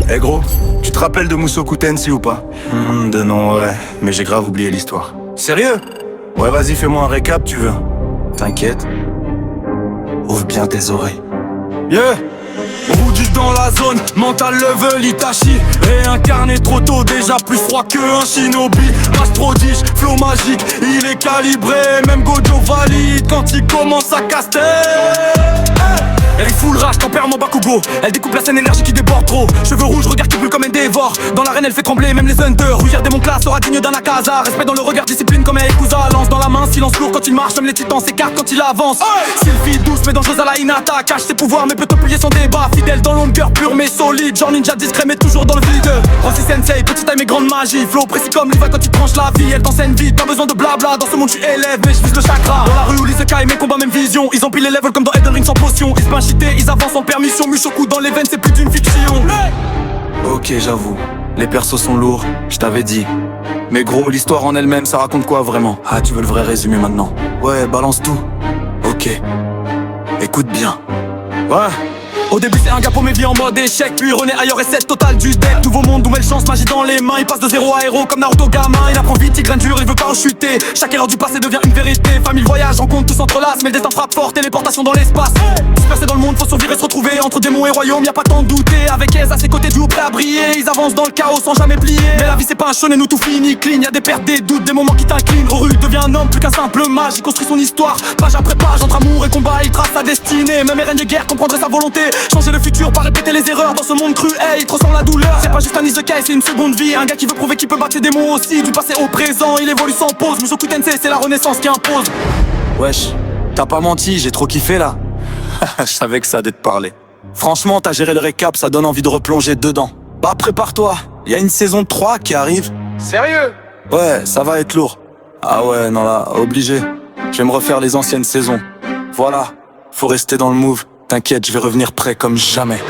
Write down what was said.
Eh gros, tu te rappelles de Mushoku Tensei ou pas? De nom, ouais, mais j'ai grave oublié l'histoire. Sérieux? Ouais, vas-y, fais-moi un récap, tu veux. T'inquiète. Ouvre bien tes oreilles. Yeah! Rougis dans la zone, mental level Itachi. Réincarné trop tôt, déjà plus froid que un shinobi. Masse prodige, flow magique, il est calibré. Même Gojo valide quand il commence à caster. Elle est full rage, tempérament Bakugo. Elle découpe la scène, énergie qui déborde trop. Cheveux rouges, regard qui brûle comme un dévore. Dans l'arène elle fait trembler même les hunters. Rouillère démon classe sera digne d'un Akaza. Respect dans le regard, discipline comme un Yakuza. Lance dans la main, silence lourd quand il marche. Même les titans s'écartent quand il avance. Sylvie douce mais dangereuse à la Hinata. Cache ses pouvoirs mais peut te plier son débat. Fidèle dans longueur, pur mais solide. Genre ninja discret mais toujours dans le vide. Francis Sensei, petite taille mais grande magie. Flow précis comme Levi quand il tranche la vie. Elle t'enseigne vite, pas besoin de blabla. Dans ce monde tu élèves mais je vise le chakra. Dans la rue où l'Isekai, mes combats même vision. Ils empilent les levels comme dans Elden Ring sans potion. Ils se pinchités, ils avancent en permission. Mushoku dans les veines c'est plus d'une fiction. Ok, j'avoue, les persos sont lourds, je t'avais dit. Mais gros, l'histoire en elle-même, ça raconte quoi vraiment? Ah, tu veux le vrai résumé maintenant? Ouais, balance tout. Ok, écoute bien. Ouais. Au début c'est un gars paumé, vit en mode échec. Puis renaît ailleurs et c'est total du deck. Nouveau monde, nouvelle chance, magie dans les mains. Il passe de zéro à héros comme Naruto gamin. Il apprend vite, il graine dur, il veut pas en chuter. Chaque erreur du passé devient une vérité. Famille, voyage, rencontre, tout s'entrelace. Mais le destin frappe fort, téléportation dans l'espace. Dispersé dans le monde, faut survivre et se retrouver. Entre démons et royaumes, y a pas tant de douter. Avec aise à ses côtés, du prêt à briller. Ils avancent dans le chaos sans jamais plier. Mais la vie c'est pas un shonen où tout finit clean. Y'a des pertes, des doutes, des moments qui t'inclinent. Ruru devient un homme plus qu'un simple mage. Il construit son histoire, page après page. Entre amour et combat, il trace sa destinée. Même les reines de guerre comprendrait sa volonté. Changer le futur, pas répéter les erreurs. Dans ce monde cruel, il te ressent la douleur. C'est pas juste un isekai, c'est une seconde vie. Un gars qui veut prouver qu'il peut battre ses démons aussi. Du passé au présent, il évolue sans pause. Mushoku Tensei, c'est la renaissance qui impose. Wesh, t'as pas menti, j'ai trop kiffé là. Je savais que ça allait te parler. Franchement, t'as géré le récap, ça donne envie de replonger dedans. Bah prépare-toi, y a une saison 3 qui arrive. Sérieux? Ouais, ça va être lourd. Ah ouais, non là, obligé. Je vais me refaire les anciennes saisons. Voilà, faut rester dans le move. T'inquiète, je vais revenir prêt comme jamais.